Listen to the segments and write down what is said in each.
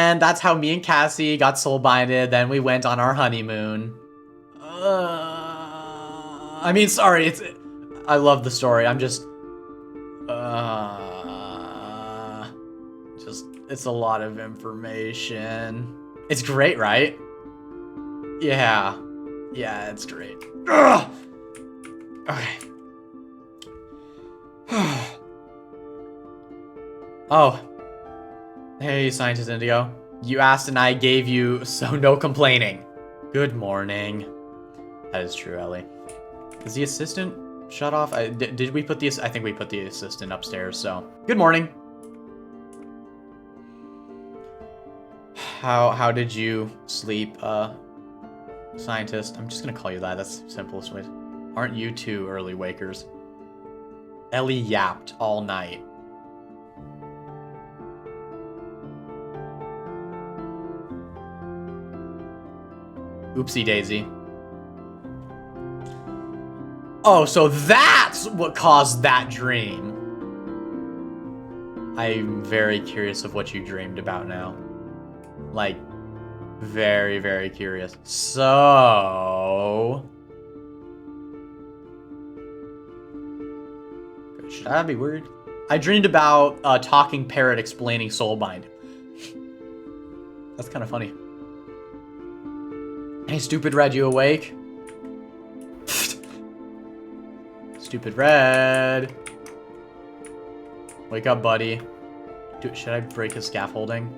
And that's how me and Cassie got soul-binded. Then we went on our honeymoon. I mean, sorry, I love the story. I'm just... it's a lot of information. It's great, right? Yeah. Yeah, it's great. Ugh! Okay. Oh. Hey, Scientist Indigo. You asked and I gave you, so no complaining. Good morning. That is true, Ellie. Is the assistant shut off? Did we put the... I think we put the assistant upstairs, so... Good morning. How did you sleep, Scientist? I'm just gonna call you that. That's the simplest way. Aren't you two early wakers? Ellie yapped all night. Oopsie daisy. Oh, so that's what caused that dream. I'm very curious of what you dreamed about now. Like, very, very curious. So... should I be worried? I dreamed about a talking parrot explaining soulbind. That's kind of funny. Hey, Stupid Red, you awake? Stupid Red. Wake up, buddy. Dude, should I break his scaffolding?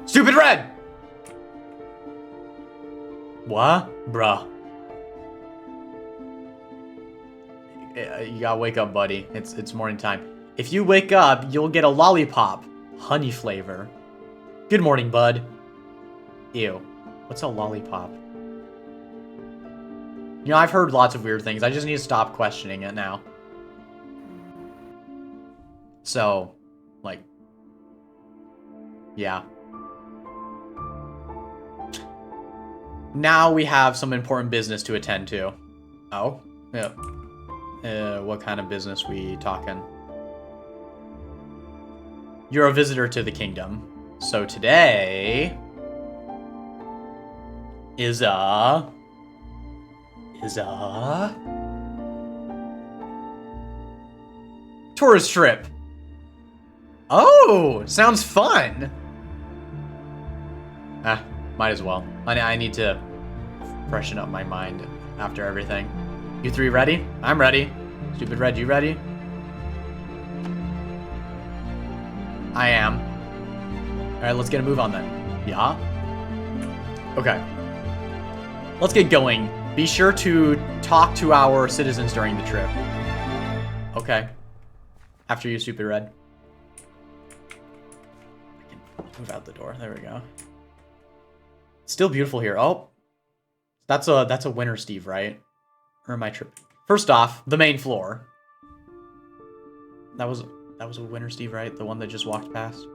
Stupid Red! What? Bruh. You gotta wake up, buddy. It's morning time. If you wake up, you'll get a lollipop. Honey flavor. Good morning, bud. Ew. What's a lollipop? You know, I've heard lots of weird things. I just need to stop questioning it now. So, like... yeah. Now we have some important business to attend to. Oh? Yeah. What kind of business we talking? You're a visitor to the kingdom. So today... is a tourist trip. Oh, sounds fun. Might as well. I need to freshen up my mind after everything. You three ready? I'm ready. Stupid Red, you ready? I am. Alright, let's get a move on then. Yeah? Okay. Let's get going. Be sure to talk to our citizens during the trip. Okay. After you, Stupid Red. I can move out the door. There we go. Still beautiful here. Oh. That's a winter Steve, right? Or am I tripping? First off, the main floor. That was a winter Steve, right? The one that just walked past.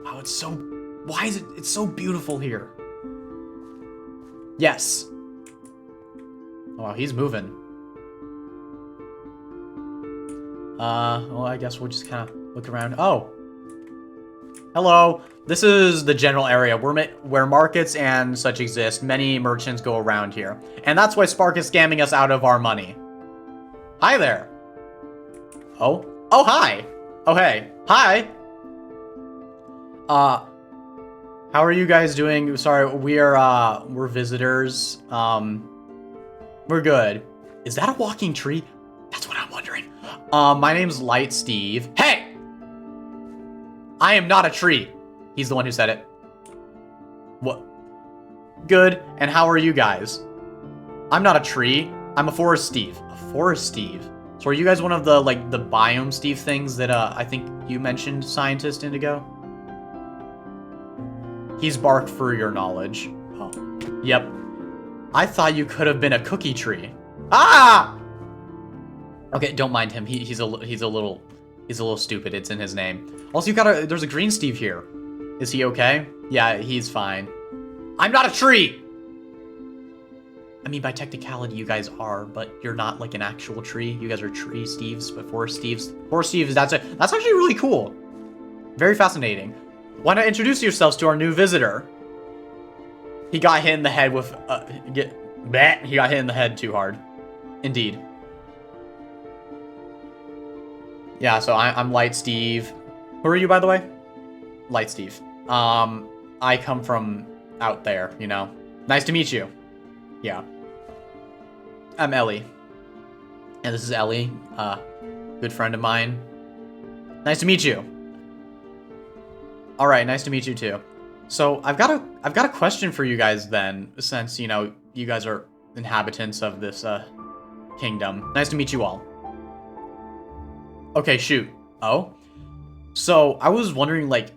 Wow, it's so... why is it... it's so beautiful here. Yes. Oh, wow, he's moving. Well, I guess we'll just kind of look around. Oh. Hello. This is the general area where markets and such exist. Many merchants go around here. And that's why Spark is scamming us out of our money. Hi there. Oh. Oh, hi. Oh, hey. Hi. How are you guys doing? Sorry, we're visitors. We're good. Is that a walking tree? That's what I'm wondering. My name's Light Steve. Hey! I am not a tree. He's the one who said it. What? Good. And how are you guys? I'm not a tree. I'm a forest Steve. A forest Steve. So are you guys one of the, like, the biome Steve things that, I think you mentioned, Scientist Indigo? He's barked for your knowledge. Oh. Yep. I thought you could have been a cookie tree. Ah! Okay, don't mind him. He's a little stupid. It's in his name. Also, there's a green Steve here. Is he okay? Yeah, he's fine. I'm not a tree! I mean, by technicality, you guys are, but you're not like an actual tree. You guys are tree Steves, but forest Steves. Forest Steves, that's actually really cool. Very fascinating. Why not introduce yourselves to our new visitor? He got hit in the head with, he got hit in the head too hard. Indeed. Yeah, so I'm Light Steve. Who are you, by the way? Light Steve. I come from out there, you know. Nice to meet you. Yeah. I'm Ellie. And this is Ellie, good friend of mine. Nice to meet you. All right, nice to meet you too. So I've got a question for you guys then, since you know you guys are inhabitants of this kingdom. Nice to meet you all. Okay, shoot. Oh, so I was wondering like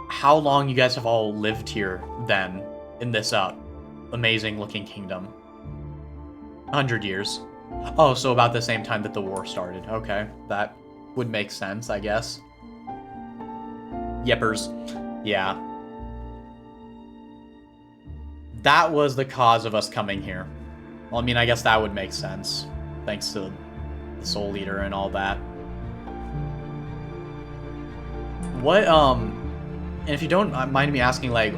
how long you guys have all lived here then in this amazing looking kingdom. 100 years. Oh, so about the same time that the war started. Okay, that would make sense, I guess. Yeppers. Yeah. That was the cause of us coming here. Well, I mean, I guess that would make sense. Thanks to the Soul Eater and all that. What, and if you don't mind me asking, like,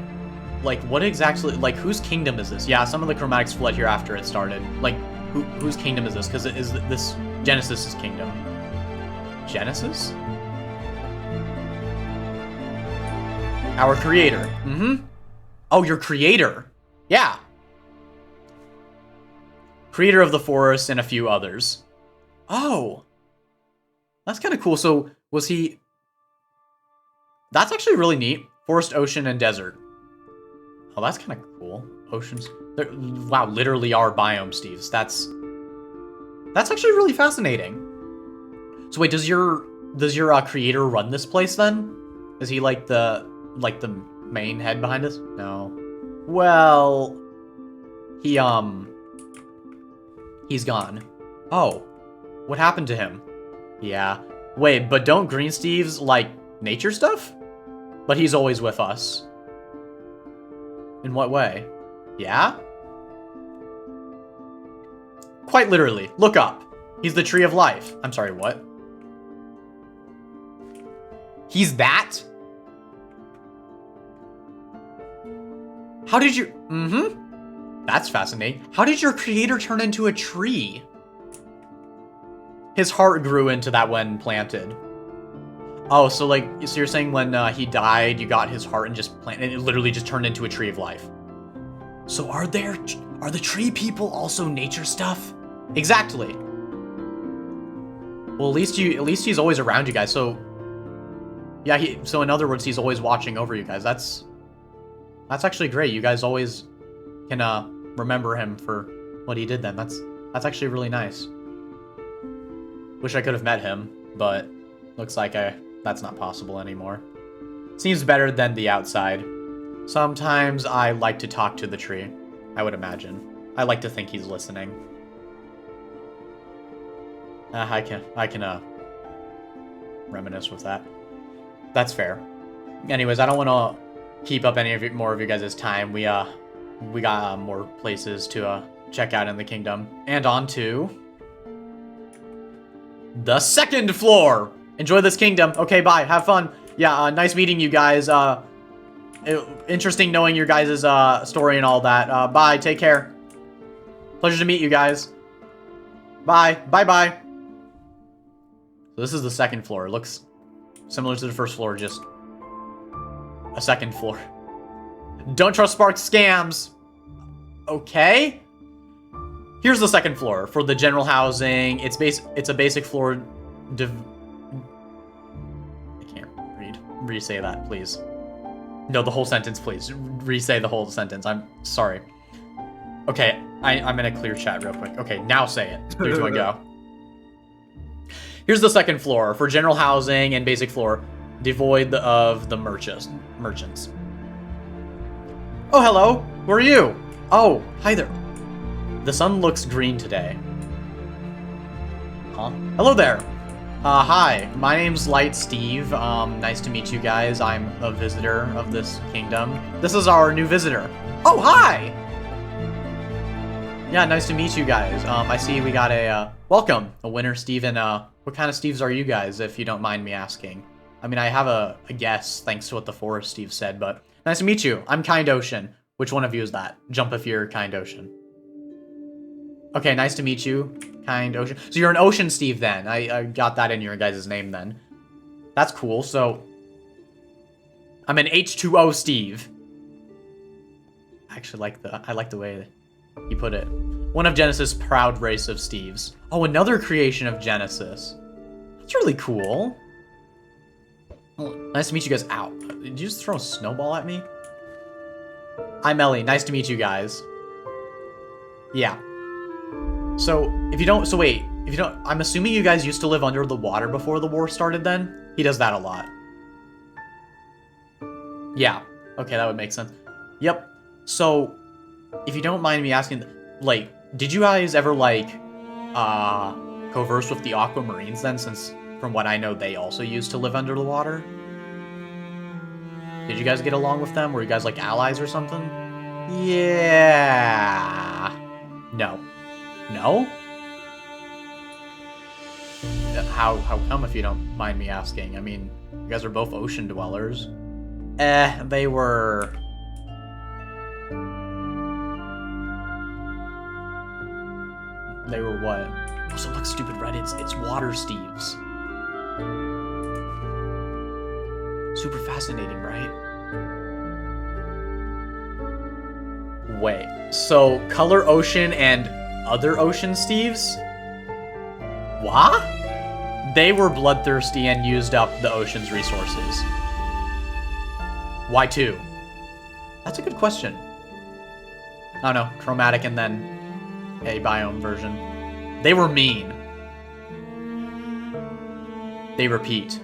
what exactly, like, whose kingdom is this? Yeah, some of the chromatics fled here after it started. Like, whose kingdom is this? Because it is this Genesis's kingdom. Genesis? Our creator. Mm-hmm. Oh, your creator. Yeah. Creator of the forest and a few others. Oh. That's kind of cool. So, was he... That's actually really neat. Forest, ocean, and desert. Oh, that's kind of cool. Oceans. Wow, literally our biome, Steves. That's actually really fascinating. So wait, does your creator run this place then? Is he like the main head behind us? No. Well, he's gone. Oh, what happened to him? Yeah. Wait, but don't green Steves like nature stuff? But he's always with us. In what way? Yeah? Quite literally. Look up. He's the tree of life. I'm sorry, what? He's that? How did you... Mm-hmm. That's fascinating. How did your creator turn into a tree? His heart grew into that when planted. Oh, so like, so you're saying when he died, you got his heart and just planted, and it literally just turned into a tree of life. So are the tree people also nature stuff? Exactly. Well, at least he's always around you guys. So yeah, so in other words, he's always watching over you guys. That's actually great. You guys always can remember him for what he did then. That's actually really nice. Wish I could have met him, but looks like that's not possible anymore. Seems better than the outside. Sometimes I like to talk to the tree, I would imagine. I like to think he's listening. I can reminisce with that. That's fair. Anyways, I don't want to keep up any more of you guys' time. We got more places to check out in the kingdom. And on to the second floor. Enjoy this kingdom. Okay, bye. Have fun. Yeah, nice meeting you guys. Interesting knowing your guys' story and all that. Bye. Take care. Pleasure to meet you guys. Bye. Bye-bye. So this is the second floor. It looks similar to the first floor, just a second floor. Don't trust Spark scams. Okay. Here's the second floor for the general housing. It's a basic floor. I can't read. Re-say that, please. No, the whole sentence, please. Re-say the whole sentence. I'm sorry. Okay, I'm in a clear chat real quick. Okay, now say it. 3, 2, 1, go. Here's the second floor for general housing and basic floor, devoid of the merchants. Oh, hello. Who are you? Oh, hi there. The sun looks green today. Huh? Hello there. Hi, my name's Light Steve. Nice to meet you guys. I'm a visitor of this kingdom. This is our new visitor. Oh, hi! Yeah, nice to meet you guys. I see we got a, welcome, a winner, Steve, and, what kind of Steves are you guys, if you don't mind me asking? I mean, I have a guess thanks to what the Forest Steve said, but nice to meet you. I'm Kind Ocean. Which one of you is that? Jump if you're Kind Ocean. Okay, nice to meet you, Kind Ocean. So you're an Ocean Steve then. I got that in your guys' name then. That's cool. So I'm an H2O Steve. I actually like the way you put it. One of Genesis' proud race of Steves. Oh, another creation of Genesis. That's really cool. Well, nice to meet you guys. Ow. Did you just throw a snowball at me? I'm Ellie. Nice to meet you guys. Yeah. So, if you don't... So, wait. If you don't... I'm assuming you guys used to live under the water before the war started then? He does that a lot. Yeah. Okay, that would make sense. Yep. So, if you don't mind me asking... Like, did you guys ever, like... converse with the Aquamarines then? Since, from what I know, they also used to live under the water? Did you guys get along with them? Were you guys, like, allies or something? Yeah. No. No? How come, if you don't mind me asking? I mean, you guys are both ocean dwellers. They were... They were what? Also, look, stupid Reddit. It's water Steves. Super fascinating, right? Wait, so Color Ocean and other Ocean Steves? What? They were bloodthirsty and used up the ocean's resources. Why two? That's a good question. Oh no, chromatic and then a biome version. They were mean. They repeat.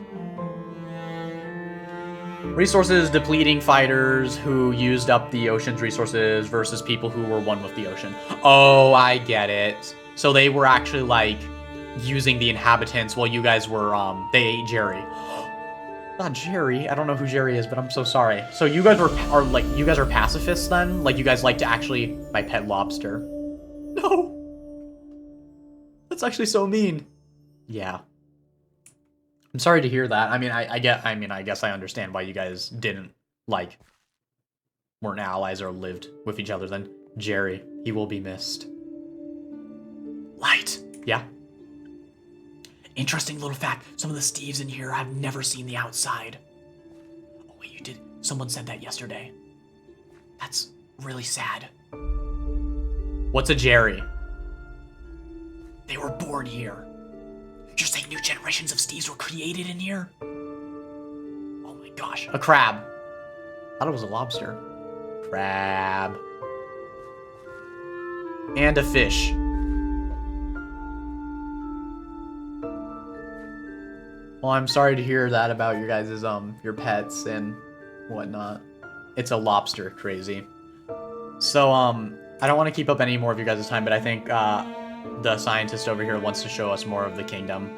Resources depleting fighters who used up the ocean's resources versus people who were one with the ocean. Oh, I get it. So they were actually like using the inhabitants while you guys were they ate Jerry. Not Jerry. I don't know who Jerry is, but I'm so sorry. So you guys are like you guys are pacifists then? Like you guys like to actually my pet lobster. No. That's actually so mean. Yeah. I'm sorry to hear that. I mean, I guess I understand why you guys didn't, like, weren't allies or lived with each other then. Jerry, he will be missed. Light. Yeah. Interesting little fact. Some of the Steves in here have never seen the outside. Oh, wait, you did. Someone said that yesterday. That's really sad. What's a Jerry? They were born here. You're saying new generations of Steves were created in here? Oh my gosh. A crab. I thought it was a lobster. Crab. And a fish. Well, I'm sorry to hear that about your guys' your pets and whatnot. It's a lobster, crazy. So, I don't want to keep up any more of you guys' time, but I think, the scientist over here wants to show us more of the kingdom.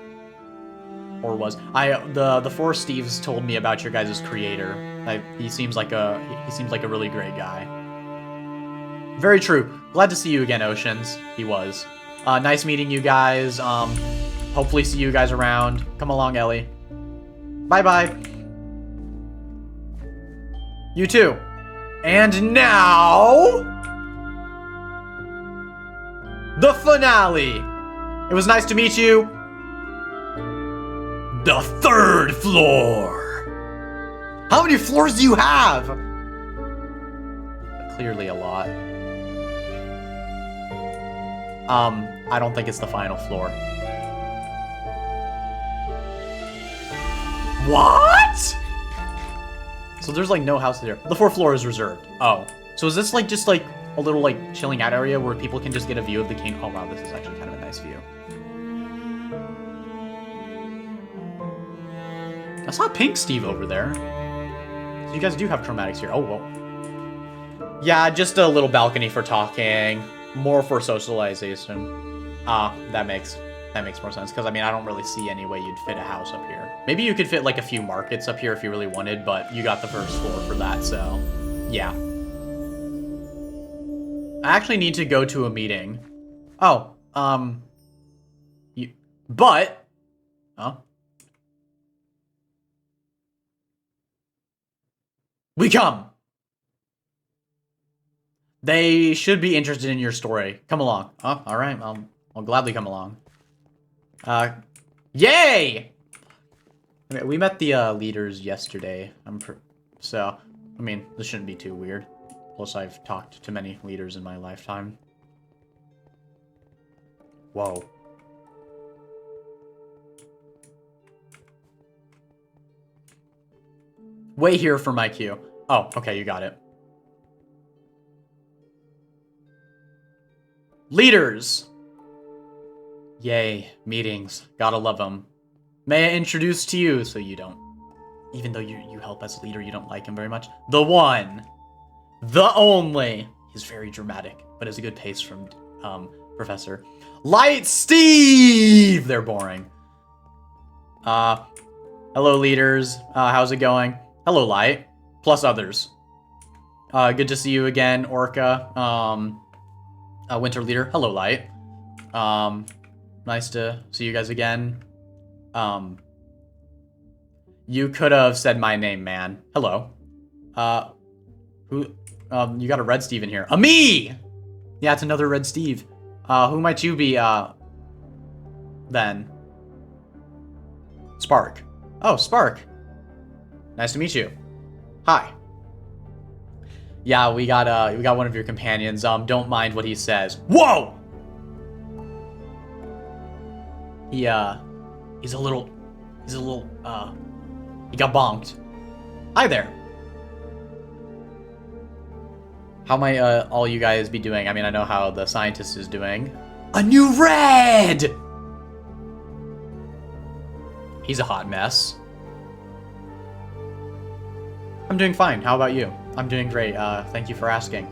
Or was the four Steves told me about your guys' creator. He seems like a really great guy. Very true. Glad to see you again, Oceans. He was. Nice meeting you guys. Hopefully see you guys around. Come along, Ellie. Bye-bye. You too. And now... the finale! It was nice to meet you. The third floor! How many floors do you have? Clearly a lot. I don't think it's the final floor. What? So there's like no house there. The fourth floor is reserved. Oh. So is this like just like a little like chilling out area where people can just get a view of the king? Oh wow, this is actually kind of a nice view. I saw Pink Steve over there. So you guys do have chromatics here. Oh, well. Yeah, just a little balcony for talking. More for socialization. That makes more sense. Because, I mean, I don't really see any way you'd fit a house up here. Maybe you could fit, like, a few markets up here if you really wanted, but you got the first floor for that, so... yeah. I actually need to go to a meeting. Oh, but... oh. We come. They should be interested in your story. Come along. Oh, all right. I'll gladly come along. Yay! Okay, we met the leaders yesterday. So, I mean, this shouldn't be too weird. Plus, I've talked to many leaders in my lifetime. Whoa. Wait here for my cue. Oh, okay, you got it. Leaders! Yay, meetings. Gotta love them. May I introduce to you, so you don't... Even though you help as a leader, you don't like him very much. The one. The only. He's very dramatic, but has a good pace from Professor. Light Steve! They're boring. Hello, leaders. How's it going? Hello, Light. Plus others. Good to see you again, Orca. Winter Leader. Hello, Light. Nice to see you guys again. You could have said my name, man. Hello. You got a Red Steve in here. Me! Yeah, it's another Red Steve. Who might you be, then? Spark. Oh, Spark. Nice to meet you. Hi. Yeah, we got one of your companions. Don't mind what he says. Whoa! He's a little, he got bonked. Hi there. How might all you guys be doing? I mean, I know how the scientist is doing. A new red! He's a hot mess. I'm doing fine. How about you? I'm doing great. Thank you for asking.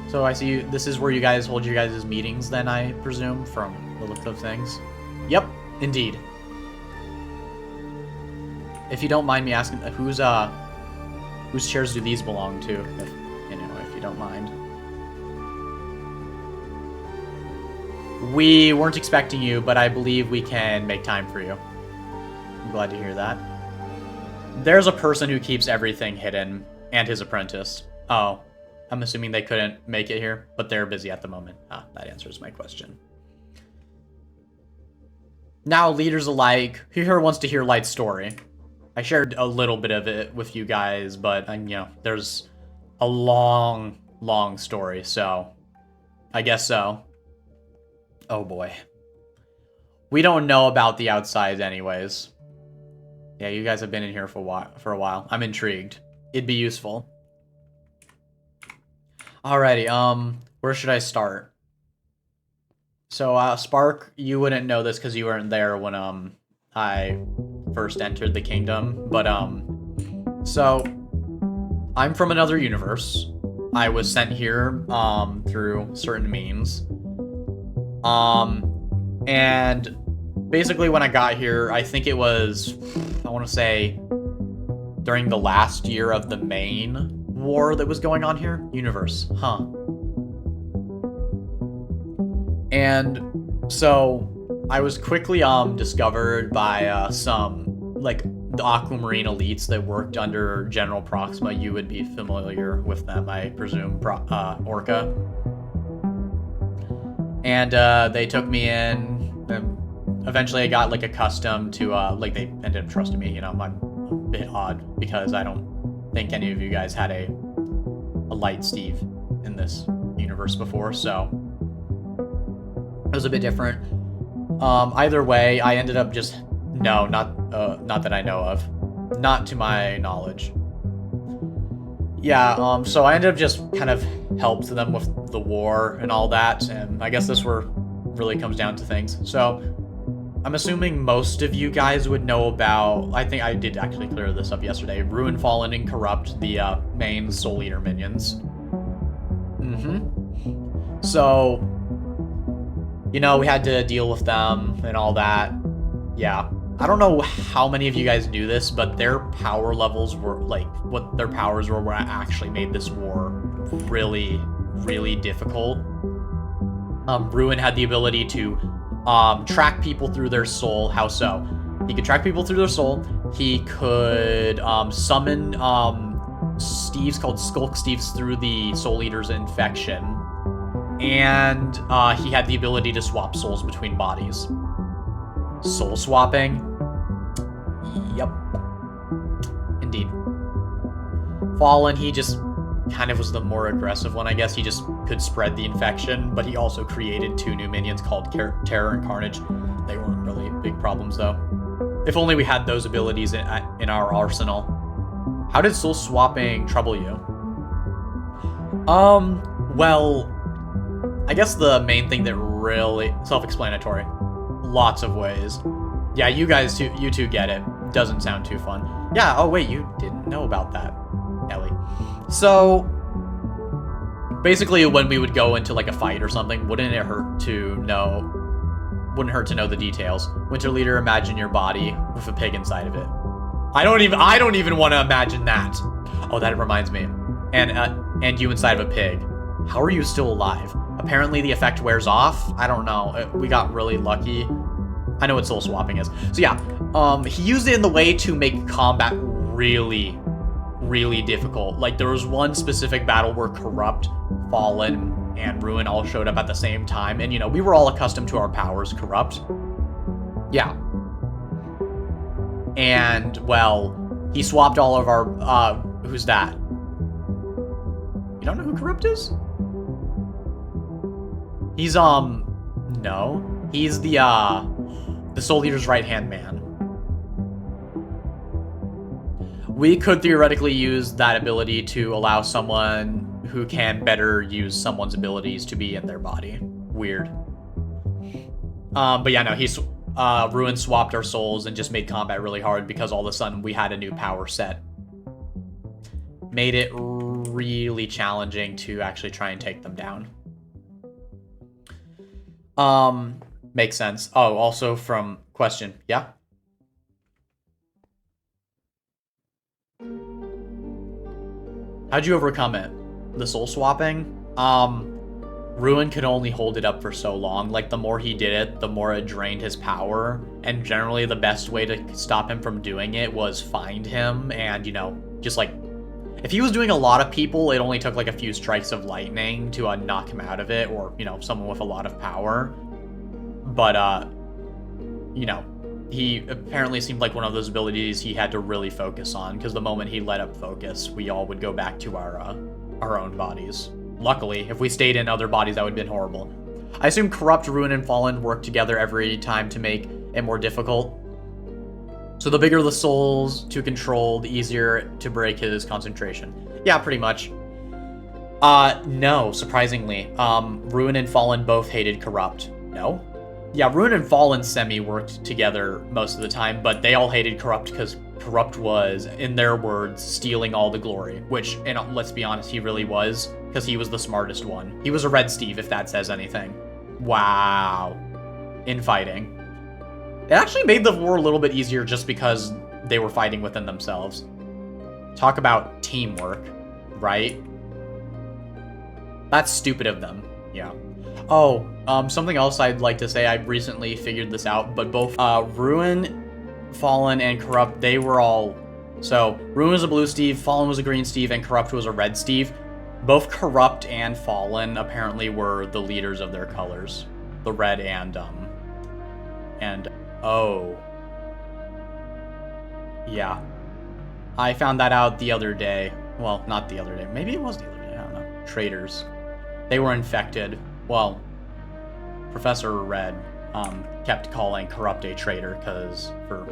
So I see this is where you guys hold your guys' meetings then, I presume, from the look of things. Yep, indeed. If you don't mind me asking, whose chairs do these belong to? If you don't mind. We weren't expecting you, but I believe we can make time for you. I'm glad to hear that. There's a person who keeps everything hidden, and his apprentice. Oh, I'm assuming they couldn't make it here, but they're busy at the moment. Ah, that answers my question. Now, leaders alike, who here wants to hear Light's story? I shared a little bit of it with you guys, but, there's a long, long story, so I guess so. Oh boy. We don't know about the outside anyways. Yeah, you guys have been in here for a while. I'm intrigued. It'd be useful. Alrighty, where should I start? So, Spark, you wouldn't know this because you weren't there when, I first entered the kingdom, but, so, I'm from another universe. I was sent here, through certain means. And basically when I got here, I think it was, I want to say, during the last year of the main war that was going on here. Universe, huh. And so I was quickly discovered by some, like, the Aquamarine elites that worked under General Proxima. You would be familiar with them, I presume, Orca. And they took me in, and eventually I got, like, accustomed to, like, they ended up trusting me. I'm a bit odd because I don't think any of you guys had a Light Steve in this universe before, so it was a bit different. Either way, I ended up just... No, not that I know of. Not to my knowledge. Yeah, so I ended up just kind of helped them with the war and all that, and I guess this where really comes down to things. So, I'm assuming most of you guys would know about... I think I did actually clear this up yesterday. Ruin, Fallen, and Corrupt, the main Soul Eater minions. So, we had to deal with them and all that. Yeah. I don't know how many of you guys knew this, but their power levels were, like, what their powers were what actually made this war really, really difficult. Ruin had the ability to track people through their soul. How so? He could track people through their soul, he could summon Steves called Skulk Steves through the Soul Eater's infection. And he had the ability to swap souls between bodies. Soul swapping? Yep. Indeed. Fallen, he just kind of was the more aggressive one, I guess. He just could spread the infection, but he also created 2 new minions called Terror and Carnage. They weren't really big problems, though. If only we had those abilities in our arsenal. How did soul swapping trouble you? Well, I guess the main thing that really... self-explanatory. Lots of ways. Yeah, you two get it. Doesn't sound too fun. Yeah, oh wait, you didn't know about that, Ellie. So, basically when we would go into like a fight or something, wouldn't hurt to know the details. Winter Leader, imagine your body with a pig inside of it. I don't even want to imagine that. Oh, that reminds me. And you inside of a pig. How are you still alive? Apparently the effect wears off. I don't know. We got really lucky. I know what soul swapping is. So yeah, he used it in the way to make combat really, really difficult. Like there was one specific battle where Corrupt, Fallen, and Ruin all showed up at the same time. And you know, we were all accustomed to our powers. Corrupt. Yeah. And, well, he swapped all of our, who's that? You don't know who Corrupt is? He's, no. He's the Soul Eater's right-hand man. We could theoretically use that ability to allow someone who can better use someone's abilities to be in their body. Weird. But yeah, no, he's... Ruin swapped our souls and just made combat really hard because all of a sudden we had a new power set. Made it really challenging to actually try and take them down. Makes sense. Oh, also from question. Yeah? How'd you overcome it? The soul swapping? Ruin could only hold it up for so long. Like, the more he did it, the more it drained his power. And generally, the best way to stop him from doing it was find him and, you know, just like... If he was doing a lot of people, it only took like a few strikes of lightning to knock him out of it, or, you know, someone with a lot of power. But, you know, he apparently seemed like one of those abilities he had to really focus on, because the moment he let up focus, we all would go back to our own bodies. Luckily, if we stayed in other bodies, that would have been horrible. I assume Corrupt, Ruin, and Fallen work together every time to make it more difficult. So the bigger the souls to control, the easier to break his concentration. Yeah, pretty much. No, surprisingly. Ruin and Fallen both hated Corrupt. No? Yeah, Ruin and Fallen semi-worked together most of the time, but they all hated Corrupt because Corrupt was, in their words, stealing all the glory. Which, and let's be honest, he really was, because he was the smartest one. He was a Red Steve, if that says anything. Wow. Infighting. It actually made the war a little bit easier just because they were fighting within themselves. Talk about teamwork, right? That's stupid of them. Yeah. Oh, something else I'd like to say, I recently figured this out, but both Ruin, Fallen, and Corrupt, they were all... So, Ruin was a blue Steve, Fallen was a green Steve, and Corrupt was a red Steve. Both Corrupt and Fallen apparently were the leaders of their colors. The red and, oh. Yeah. I found that out the other day. Well, not the other day. Maybe it was the other day. I don't know. Traitors. They were infected. Well, Professor Red kept calling Corrupt a traitor because for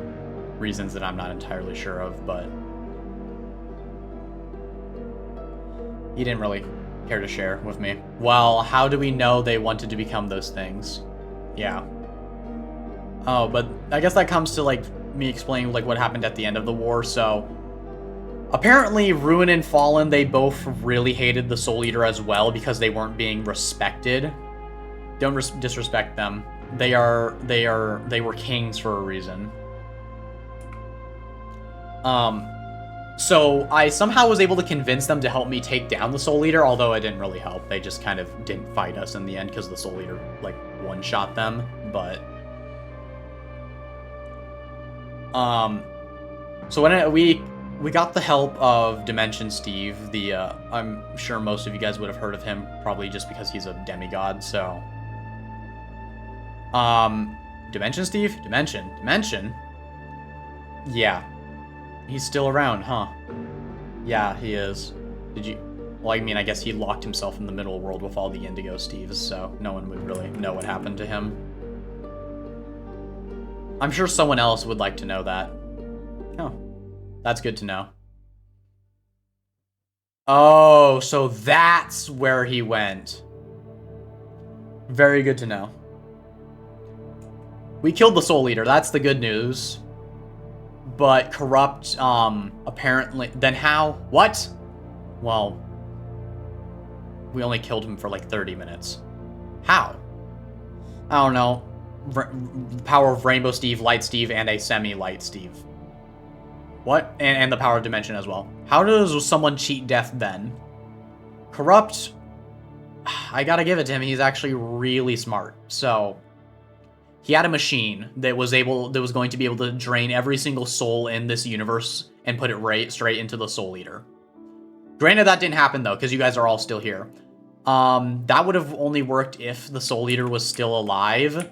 reasons that I'm not entirely sure of, but he didn't really care to share with me. Well, how do we know they wanted to become those things? Yeah. Oh, but I guess that comes to, like, me explaining, like, what happened at the end of the war, so... Apparently, Ruin and Fallen, they both really hated the Soul Eater as well because they weren't being respected. Don't disrespect them. They were kings for a reason. So I somehow was able to convince them to help me take down the Soul Eater, although it didn't really help. They just kind of didn't fight us in the end because the Soul Eater, like, one-shot them, but... So when we got the help of Dimension Steve, I'm sure most of you guys would have heard of him, probably just because he's a demigod, so... Dimension Steve? Dimension? Yeah. He's still around, huh? Yeah, he is. Did you... Well, I mean, I guess he locked himself in the middle world with all the Indigo Steves, so no one would really know what happened to him. I'm sure someone else would like to know that. Oh, that's good to know. Oh, so that's where he went. Very good to know. We killed the Soul Eater, that's the good news. But Corrupt, apparently... Then how? What? Well... We only killed him for like 30 minutes. How? I don't know. Power of Rainbow Steve, Light Steve, and a semi-Light Steve. What? And the power of Dimension as well. How does someone cheat death then? Corrupt... I gotta give it to him. He's actually really smart. So... He had a machine that was going to be able to drain every single soul in this universe and put it right straight into the Soul Eater. Granted, that didn't happen though, because you guys are all still here. That would have only worked if the Soul Eater was still alive.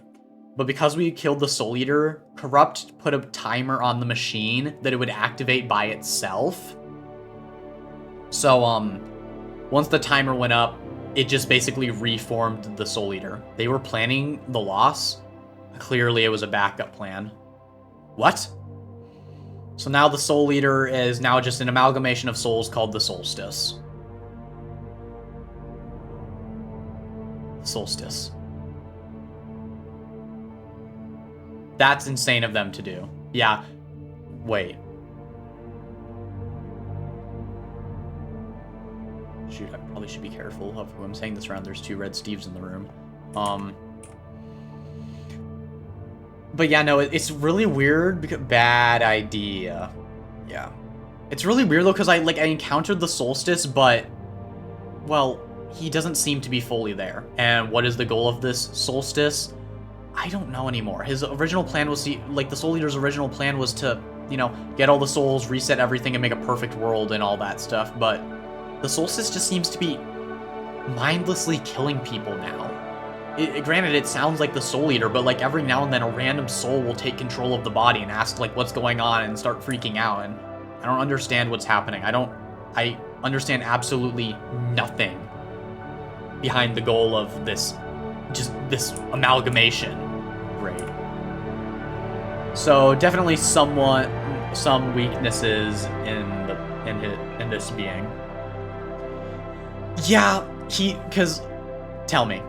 But because we killed the Soul Eater, Corrupt put a timer on the machine that it would activate by itself. So, once the timer went up, it just basically reformed the Soul Eater. They were planning the loss. Clearly, it was a backup plan. What? So now the Soul Eater is now just an amalgamation of souls called the Solstice. Solstice. That's insane of them to do. Yeah. Wait. Shoot, I probably should be careful of who I'm saying this around. There's 2 red Steves in the room. But yeah, no, it's really weird because bad idea. Yeah. It's really weird though, because I encountered the Solstice, but well, he doesn't seem to be fully there. And what is the goal of this Solstice? I don't know anymore. His original plan was to, the Soul Eater's original plan was to, you know, get all the souls, reset everything, and make a perfect world and all that stuff, but the Solstice just seems to be mindlessly killing people now. Granted, it sounds like the Soul Eater, but every now and then a random soul will take control of the body and ask what's going on and start freaking out, and I don't understand what's happening. I understand absolutely nothing behind the goal of this amalgamation raid. So definitely some weaknesses in this being. Yeah, because tell me.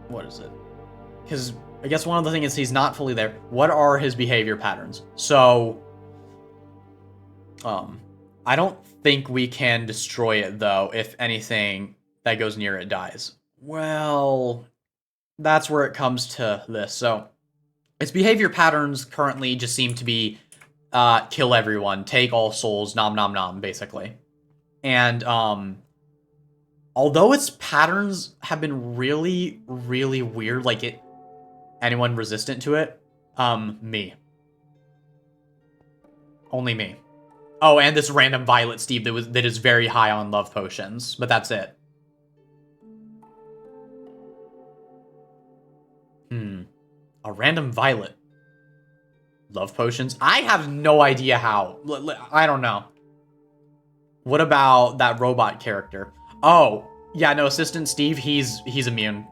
What is it? Because I guess one of the things is he's not fully there. What are his behavior patterns? So, I don't think we can destroy it, though, if anything that goes near it dies. Well, that's where it comes to this. So, its behavior patterns currently just seem to be, kill everyone, take all souls, nom nom nom, basically. And, although its patterns have been really, really weird, anyone resistant to it? Me. Only me. Oh, and this random Violet Steve that is very high on love potions, but that's it. A random Violet. Love potions? I have no idea how. I don't know. What about that robot character? Oh, yeah, no, Assistant Steve, he's immune.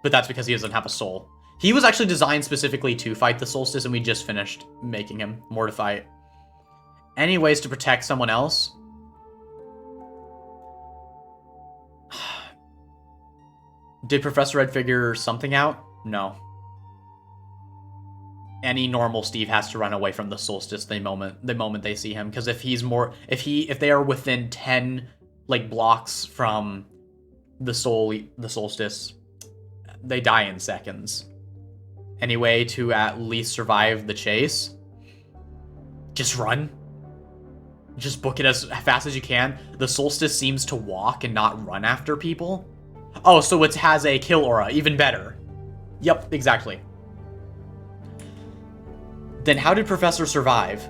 But that's because he doesn't have a soul. He was actually designed specifically to fight the Solstice, and we just finished making him mortify it. Any ways to protect someone else? Did Professor Red figure something out? No. Any normal Steve has to run away from the Solstice the moment they see him, because if they are within 10 blocks from the Solstice, they die in seconds. Any way to at least survive the chase? Just run. Just book it as fast as you can. The Solstice seems to walk and not run after people. Oh, so it has a kill aura. Even better. Yep, exactly. Then how did Professor survive?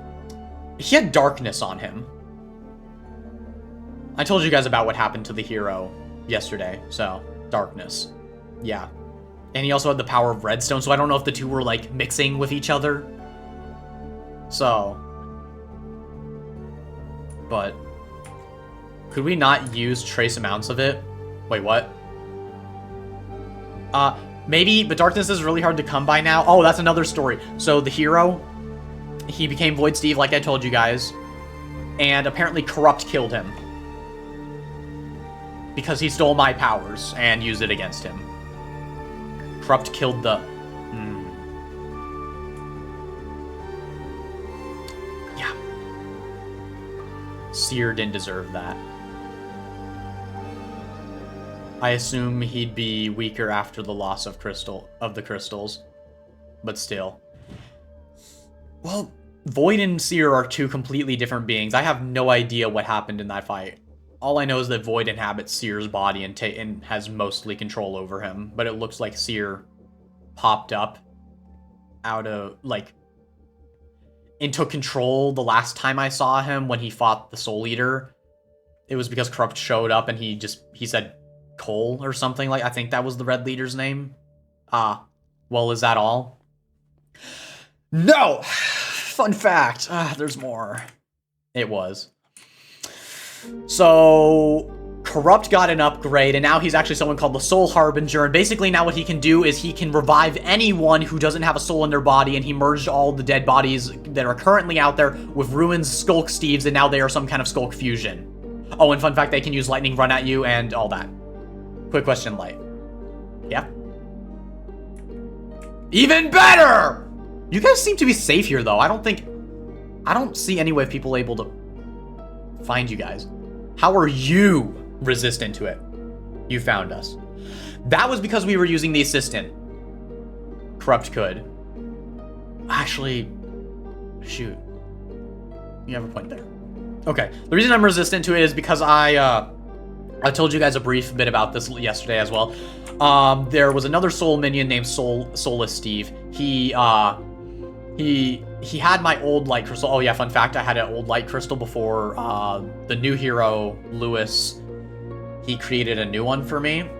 He had darkness on him. I told you guys about what happened to the hero yesterday, so darkness. Yeah. And he also had the power of redstone, so I don't know if the two were, like, mixing with each other. So. But. Could we not use trace amounts of it? Wait, what? Maybe, but darkness is really hard to come by now. Oh, that's another story. So the hero, he became Void Steve, like I told you guys. And apparently Corrupt killed him. Because he stole my powers and used it against him. Corrupt killed the... Yeah. Seer didn't deserve that. I assume he'd be weaker after the loss of the crystals. But still. Well, Void and Seer are two completely different beings. I have no idea what happened in that fight. All I know is that Void inhabits Seer's body and has mostly control over him. But it looks like Seer popped up out of, like, and took control the last time I saw him when he fought the Soul Eater. It was because Corrupt showed up and he said Cole or something. Like, I think that was the Red Leader's name. Well, is that all? No! Fun fact. There's more. It was. So, Corrupt got an upgrade, and now he's actually someone called the Soul Harbinger, and basically now what he can do is he can revive anyone who doesn't have a soul in their body, and he merged all the dead bodies that are currently out there with Ruin's Skulk Steves, and now they are some kind of Skulk fusion. Oh, and fun fact, they can use Lightning Run at you and all that. Quick question, Light. Yeah? Even better! You guys seem to be safe here, though. I don't see any way people are able to find you guys. How are you resistant to it? You found us. That was because we were using the assistant. Corrupt could. Actually, shoot. You have a point there. Okay. The reason I'm resistant to it is because I told you guys a brief bit about this yesterday as well. There was another soul minion named Soulless Steve. He had my old light crystal. Oh yeah, fun fact, I had an old light crystal before the new hero, Lewis, he created a new one for me.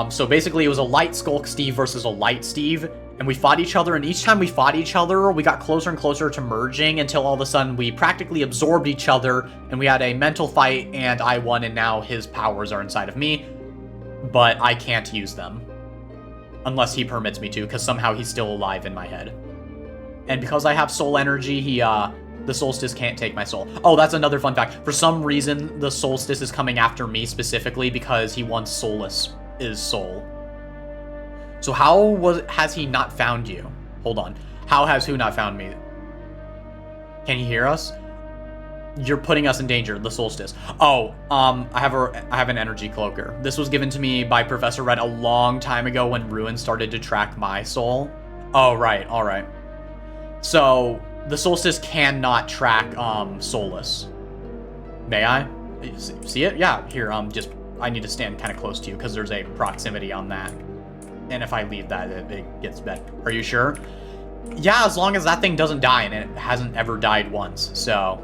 So basically it was a light Skulk Steve versus a light Steve, and we fought each other, and each time we fought each other, we got closer and closer to merging until all of a sudden we practically absorbed each other, and we had a mental fight, and I won, and now his powers are inside of me, but I can't use them. Unless he permits me to, because somehow he's still alive in my head. And because I have soul energy, the Solstice can't take my soul. Oh, that's another fun fact. For some reason, the Solstice is coming after me specifically because he wants Soulless is soul. So has he not found you? Hold on. How has who not found me? Can he hear us? You're putting us in danger, the Solstice. Oh, I have an energy cloaker. This was given to me by Professor Red a long time ago when Ruin started to track my soul. Oh, right, all right. So, the Solstice cannot track, Soulless. May I? See it? Yeah, here, I need to stand kind of close to you, because there's a proximity on that. And if I leave that, it gets better. Are you sure? Yeah, as long as that thing doesn't die, and it hasn't ever died once, so...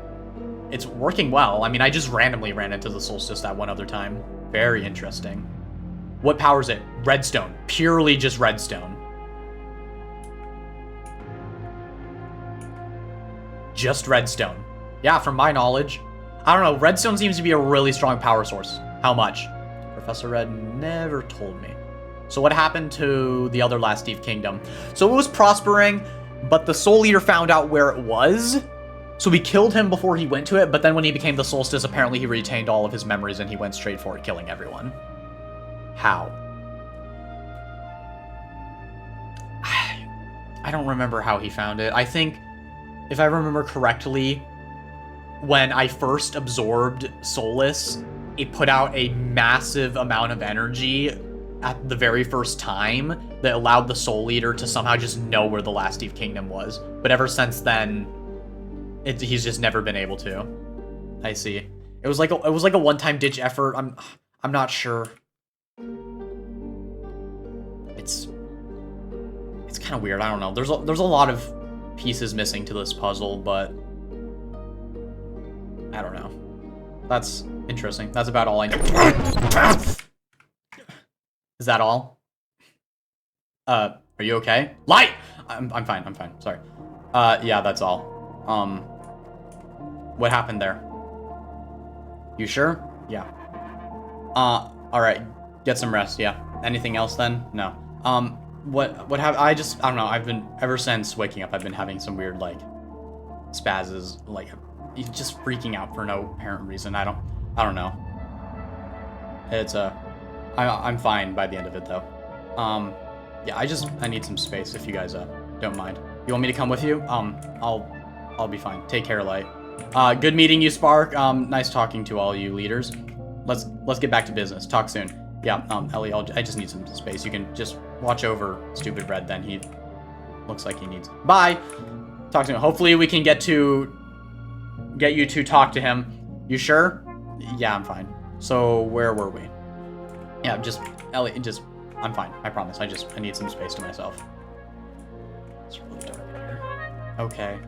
It's working well. I mean, I just randomly ran into the Solstice that one other time. Very interesting. What powers it? Redstone. Purely just redstone. Just redstone. Yeah, from my knowledge. I don't know, redstone seems to be a really strong power source. How much? Professor Red never told me. So what happened to the other last Steve Kingdom? So it was prospering, but the Soul Eater found out where it was. So we killed him before he went to it, but then when he became the Solstice, apparently he retained all of his memories and he went straight for it, killing everyone. How? I don't remember how he found it. I think, if I remember correctly, when I first absorbed Soulless, it put out a massive amount of energy at the very first time that allowed the Soul Eater to somehow just know where the last Steve Kingdom was. But ever since then, he's just never been able to. I see. It was like a one-time ditch effort. I'm not sure. It's kind of weird. I don't know. There's a lot of pieces missing to this puzzle, but I don't know. That's interesting. That's about all I know. Is that all? Are you okay? Light! I'm fine. I'm fine. Sorry. Yeah, that's all. What happened there? You sure? Yeah. Alright. Get some rest, yeah. Anything else then? No. What have I don't know, I've been, ever since waking up, I've been having some weird, like, spazzes, like, just freaking out for no apparent reason. I don't know. It's, I'm fine by the end of it, though. Yeah, I need some space, if you guys, don't mind. You want me to come with you? I'll be fine. Take care, Light. Good meeting you, Spark. Nice talking to all you leaders. Let's get back to business. Talk soon. Yeah, Ellie, I just need some space. You can just watch over Stupid Red then. He looks like he needs... Bye! Talk to him. Hopefully we can get you to talk to him. You sure? Yeah, I'm fine. So, where were we? Yeah, just... Ellie, just... I'm fine. I promise. I need some space to myself. It's really dark in here. Okay.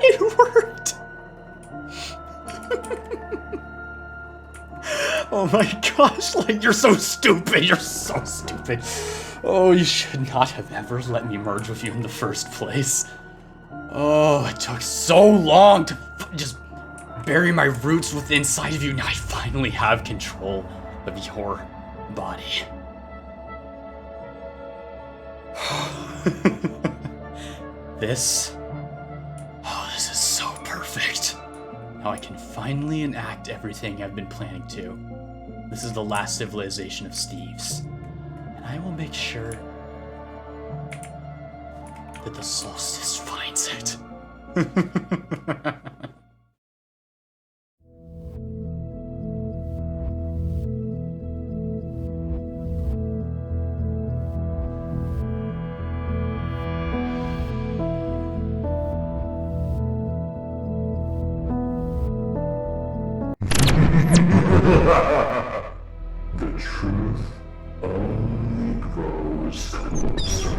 It worked! Oh my gosh, like, you're so stupid, you're so stupid. Oh, you should not have ever let me merge with you in the first place. Oh, it took so long to just bury my roots within inside of you. Now I finally have control of your body. This is so perfect. Now I can finally enact everything I've been planning to. This is the last civilization of Steves. And I will make sure that the solstice finds it. The truth only grows closer.